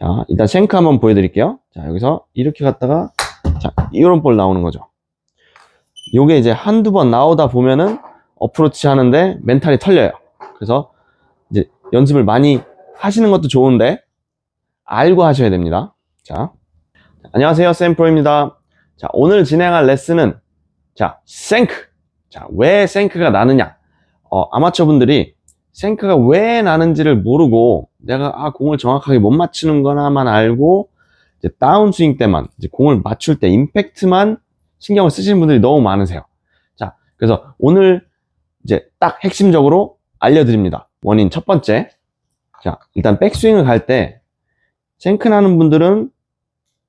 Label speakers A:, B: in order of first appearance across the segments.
A: 자, 일단 생크 한번 보여드릴게요. 자, 여기서 이렇게 갔다가, 자, 이런 볼 나오는 거죠. 요게 이제 한두 번 나오다 보면은 어프로치 하는데 멘탈이 털려요. 그래서 이제 연습을 많이 하시는 것도 좋은데, 알고 하셔야 됩니다. 자, 안녕하세요. 샘프로입니다. 자, 오늘 진행할 레슨은, 자, 생크. 자, 왜 생크가 나느냐. 아마추어 분들이 생크가 왜 나는지를 모르고 내가 공을 정확하게 못 맞추는 거나만 알고 이제 다운스윙 때만 이제 공을 맞출 때 임팩트만 신경을 쓰시는 분들이 너무 많으세요. 자, 그래서 오늘 이제 딱 핵심적으로 알려드립니다. 원인 첫 번째. 자, 일단 백스윙을 갈 때 생크 나는 분들은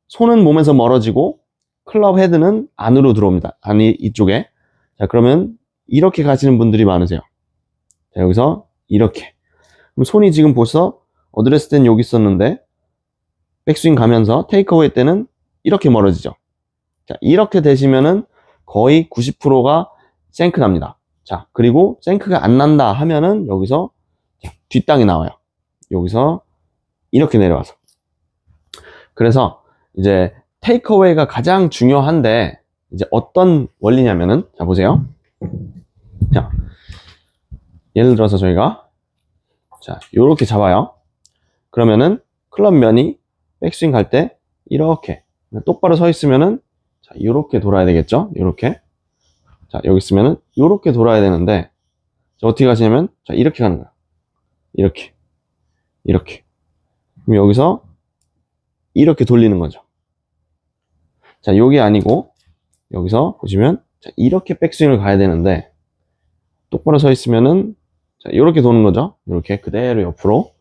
A: 손은 몸에서 멀어지고 클럽 헤드는 안으로 들어옵니다. 아니, 이쪽에. 자, 그러면 이렇게 가시는 분들이 많으세요. 자, 여기서 이렇게. 그럼 손이 지금 벌써 어드레스 때는 여기 있었는데 백스윙 가면서 테이크어웨이 때는 이렇게 멀어지죠. 자, 이렇게 되시면은 거의 90%가 생크 납니다. 자, 그리고 생크가 안 난다 하면은 여기서 뒷땅이 나와요. 여기서 이렇게 내려와서. 그래서 이제 테이크어웨이가 가장 중요한데 이제 어떤 원리냐면은, 자, 보세요. 자, 예를 들어서 저희가 자, 요렇게 잡아요. 그러면은 클럽 면이 백스윙 갈 때 이렇게 똑바로 서 있으면은, 자, 요렇게 돌아야 되겠죠? 요렇게. 자, 여기 있으면은 요렇게 돌아야 되는데, 자, 어떻게 가시냐면, 자, 이렇게 가는 거예요. 이렇게. 이렇게. 그럼 여기서 이렇게 돌리는 거죠. 자, 요게 아니고 여기서 보시면, 자, 이렇게 백스윙을 가야 되는데 똑바로 서 있으면은, 자, 요렇게 도는 거죠. 요렇게 그대로 옆으로.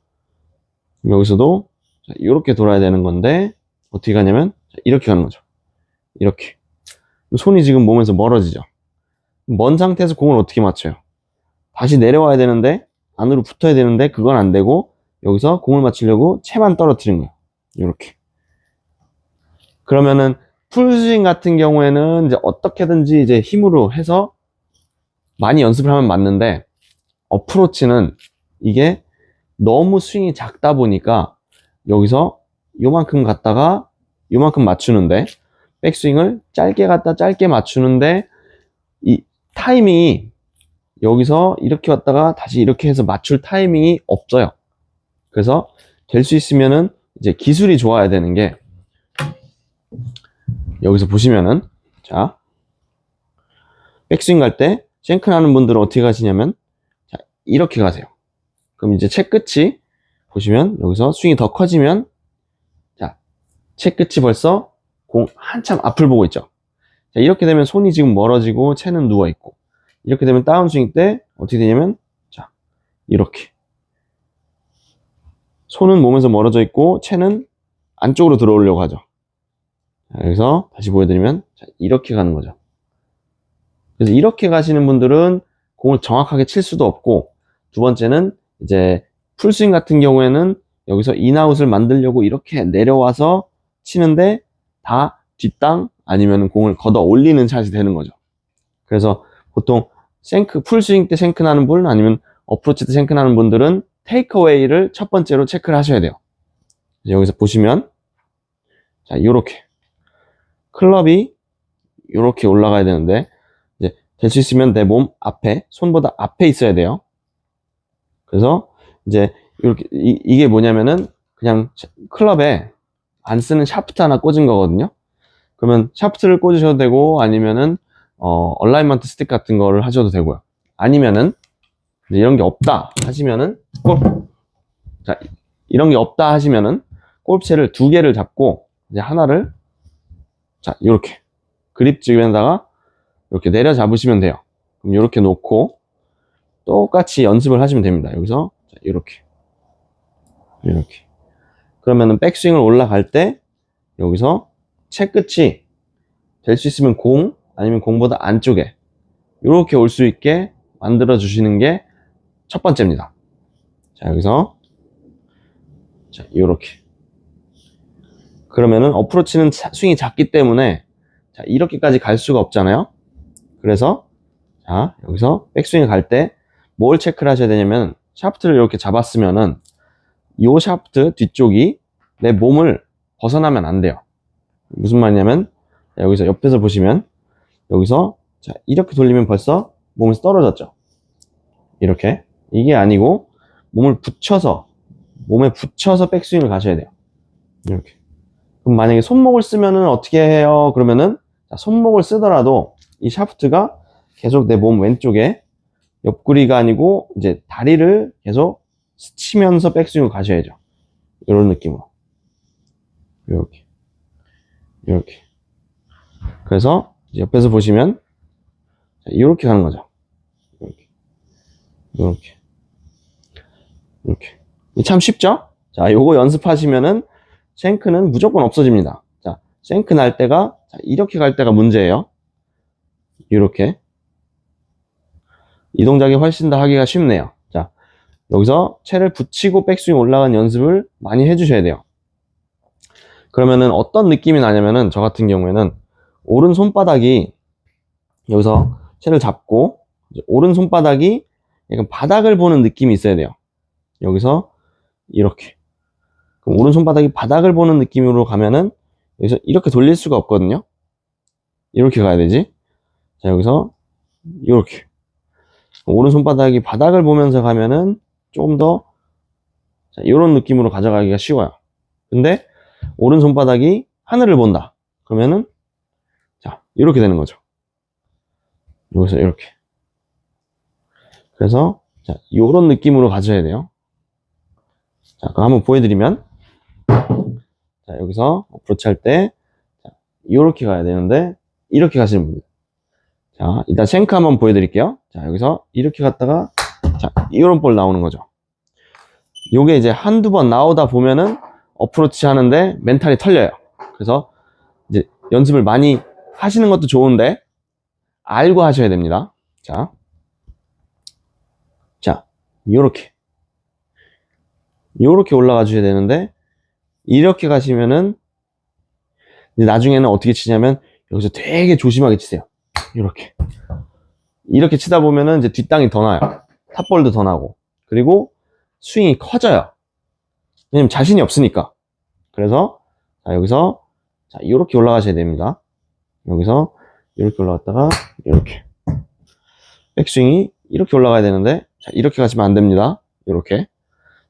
A: 여기서도 자, 요렇게 돌아야 되는 건데 어떻게 가냐면, 자, 이렇게 가는 거죠. 이렇게. 손이 지금 몸에서 멀어지죠. 먼 상태에서 공을 어떻게 맞춰요? 다시 내려와야 되는데 안으로 붙어야 되는데 그건 안 되고 여기서 공을 맞추려고 채만 떨어뜨린 거예요. 요렇게. 그러면은 풀스윙 같은 경우에는 이제 어떻게든지 이제 힘으로 해서 많이 연습을 하면 맞는데, 어프로치는 이게 너무 스윙이 작다 보니까 여기서 요만큼 갔다가 요만큼 맞추는데, 백스윙을 짧게 갔다 짧게 맞추는데 이 타이밍이 여기서 이렇게 왔다가 다시 이렇게 해서 맞출 타이밍이 없어요. 그래서 될 수 있으면은 이제 기술이 좋아야 되는 게, 여기서 보시면은, 자, 백스윙 갈 때 생크 나는 분들은 어떻게 가시냐면, 자, 이렇게 가세요. 그럼 이제 채 끝이 보시면 여기서 스윙이 더 커지면, 자, 채 끝이 벌써 공 한참 앞을 보고 있죠. 자, 이렇게 되면 손이 지금 멀어지고 채는 누워 있고, 이렇게 되면 다운스윙 때 어떻게 되냐면, 자, 이렇게 손은 몸에서 멀어져 있고 채는 안쪽으로 들어오려고 하죠. 자, 여기서 다시 보여드리면, 자, 이렇게 가는 거죠. 그래서 이렇게 가시는 분들은 공을 정확하게 칠 수도 없고, 두 번째는 이제 풀스윙 같은 경우에는 여기서 인아웃을 만들려고 이렇게 내려와서 치는데 다 뒷땅 아니면 공을 걷어 올리는 샷이 되는 거죠. 그래서 보통 생크, 풀스윙 때 생크 나는 분 아니면 어프로치 때 생크 나는 분들은 테이크어웨이를 첫 번째로 체크를 하셔야 돼요. 여기서 보시면, 자, 요렇게 클럽이 요렇게 올라가야 되는데, 이제 될 수 있으면 내 몸 앞에, 손보다 앞에 있어야 돼요. 그래서 이제 이렇게 이게 뭐냐면은 그냥 클럽에 안 쓰는 샤프트 하나 꽂은 거거든요. 그러면 샤프트를 꽂으셔도 되고, 아니면은 얼라이먼트 스틱 같은 거를 하셔도 되고요. 아니면은 이런 게 없다 하시면은 자, 이런 게 없다 하시면은 골프채를 두 개를 잡고 이제 하나를, 자, 이렇게 그립 주변에다가 이렇게 내려 잡으시면 돼요. 그럼 이렇게 놓고 똑같이 연습을 하시면 됩니다. 여기서 자, 이렇게 그러면은 백스윙을 올라갈 때 여기서 채 끝이 될 수 있으면 공 아니면 공보다 안쪽에 이렇게 올 수 있게 만들어 주시는 게 첫 번째입니다. 자, 여기서 자, 이렇게. 그러면은 어프로치는 스윙이 작기 때문에, 자, 이렇게까지 갈 수가 없잖아요. 그래서 자, 여기서 백스윙을 갈 때 뭘 체크를 하셔야 되냐면, 샤프트를 이렇게 잡았으면은 이 샤프트 뒤쪽이 내 몸을 벗어나면 안 돼요. 무슨 말이냐면, 여기서 옆에서 보시면, 여기서, 자, 이렇게 돌리면 벌써 몸에서 떨어졌죠. 이렇게. 이게 아니고, 몸에 붙여서 백스윙을 가셔야 돼요. 이렇게. 그럼 만약에 손목을 쓰면은 어떻게 해요? 그러면은, 자, 손목을 쓰더라도 이 샤프트가 계속 내 몸 왼쪽에 옆구리가 아니고 이제 다리를 계속 스치면서 백스윙을 가셔야죠. 이런 느낌으로. 이렇게. 그래서 옆에서 보시면 이렇게 가는 거죠. 이렇게. 참 쉽죠? 자, 요거 연습하시면은 쉔크는 무조건 없어집니다. 자, 쉔크 날 때가 이렇게 갈 때가 문제예요. 이렇게. 이 동작이 훨씬 더 하기가 쉽네요. 자, 여기서 채를 붙이고 백스윙 올라간 연습을 많이 해주셔야 돼요. 그러면은 어떤 느낌이 나냐면은 저 같은 경우에는 오른 손바닥이 여기서 채를 잡고 오른 손바닥이 약간 바닥을 보는 느낌이 있어야 돼요. 여기서 이렇게. 그럼 오른 손바닥이 바닥을 보는 느낌으로 가면은 여기서 이렇게 돌릴 수가 없거든요. 이렇게 가야 되지. 자, 여기서 이렇게. 오른 손바닥이 바닥을 보면서 가면은 조금 더 이런 느낌으로 가져가기가 쉬워요. 근데 오른 손바닥이 하늘을 본다. 그러면은 자, 이렇게 되는 거죠. 여기서 이렇게. 그래서 자, 이런 느낌으로 가져야 돼요. 자, 그럼 한번 보여드리면 자, 여기서 어프로치 할 때 이렇게 가야 되는데 이렇게 가시는 분들. 자, 일단 쉔크 한번 보여드릴게요. 자, 여기서 이렇게 갔다가 자, 이런 볼 나오는 거죠. 요게 이제 한두 번 나오다 보면은 어프로치 하는데 멘탈이 털려요. 그래서 이제 연습을 많이 하시는 것도 좋은데 알고 하셔야 됩니다. 자, 요렇게 올라가 주셔야 되는데 이렇게 가시면은 이제 나중에는 어떻게 치냐면 여기서 되게 조심하게 치세요. 이렇게 치다 보면은 이제 뒷땅이 더 나요. 탑볼도 더 나고. 그리고 스윙이 커져요. 왜냐면 자신이 없으니까. 그래서 자, 여기서 자, 이렇게 올라가셔야 됩니다. 여기서 이렇게 올라갔다가 이렇게. 백스윙이 이렇게 올라가야 되는데 자, 이렇게 가시면 안 됩니다. 이렇게.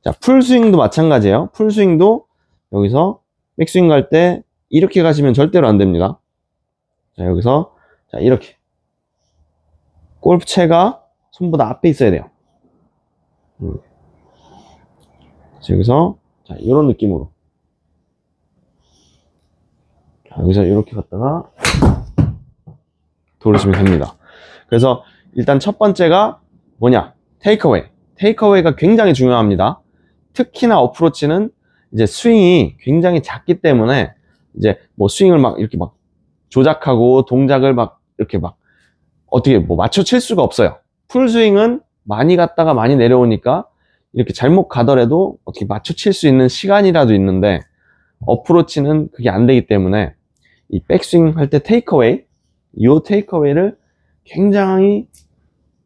A: 자, 풀스윙도 마찬가지예요. 풀스윙도 여기서 백스윙 갈 때 이렇게 가시면 절대로 안 됩니다. 자, 여기서 자, 이렇게. 골프채가 손보다 앞에 있어야 돼요. 자, 여기서 자, 이런 느낌으로. 자, 여기서 이렇게 갔다가 돌으시면 됩니다. 그래서 일단 첫 번째가 뭐냐? 테이크어웨이. 테이크어웨이가 굉장히 중요합니다. 특히나 어프로치는 이제 스윙이 굉장히 작기 때문에 이제 뭐 스윙을 막 이렇게 막 조작하고 동작을 막 이렇게 막 어떻게 뭐 맞춰 칠 수가 없어요. 풀스윙은 많이 갔다가 많이 내려오니까 이렇게 잘못 가더라도 어떻게 맞춰 칠 수 있는 시간이라도 있는데 어프로치는 그게 안 되기 때문에 이 백스윙 할 때 테이크어웨이, 이 테이크어웨이를 굉장히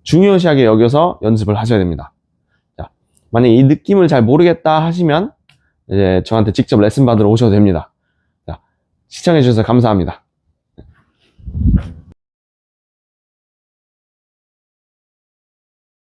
A: 중요시하게 여겨서 연습을 하셔야 됩니다. 자, 만약에 이 느낌을 잘 모르겠다 하시면 이제 저한테 직접 레슨 받으러 오셔도 됩니다. 자, 시청해 주셔서 감사합니다.